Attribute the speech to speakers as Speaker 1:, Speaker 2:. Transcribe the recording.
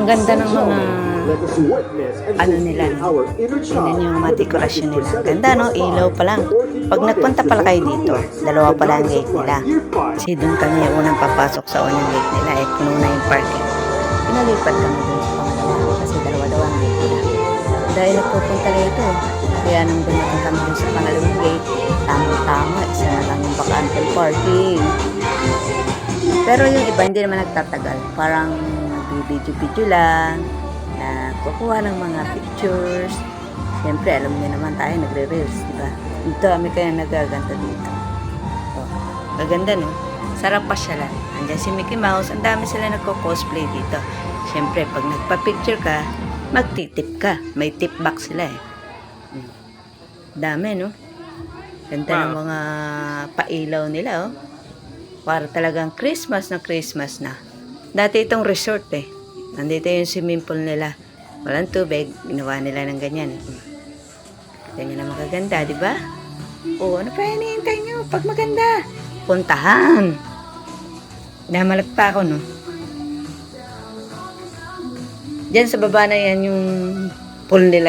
Speaker 1: ganda ng mga ano nila, no? Tingnan yung mga dekorasyon nila. Ganda, no? Ilaw pa lang. Pag nagpunta pala kayo dito, dalawa pala ang gate nila. Kasi doon kami yung unang papasok sa unang gate nila. Puno na yung parking. Pinalipat kami doon sa pangalawa kasi dalawa daw ang gate nila. Dahil nagpupunta rito. Kaya nung dumating kami doon sa pangalawang gate, tamang-tama, isa na lang yung bakanteng parking. Pero yung iba hindi naman nagtatagal. Parang nagbibidyo-video lang, na kukuha ng mga pictures. Siyempre, alam niyo naman tayo, nagre-reels, diba? Ito, kami kaya nagaganda dito. Oh, maganda, no? Sarap pasyalan. Andiyan si Mickey Mouse, ang dami sila nagko-cosplay dito. Siyempre, pag nagpa-picture ka, magtitip ka. May tip box sila eh. Dami, no? Ganda ng mga pailaw nila, oh. Para talagang Christmas na. Dati itong resort eh. Nandito yung swimming pool nila. Walang tubig, ginawa nila ng ganyan. Ganyan na magaganda, di ba? O, ano pa hinihintay nyo? Pag maganda, puntahan. Namalat pa ako, no? Diyan sa baba na yan yung pool nila.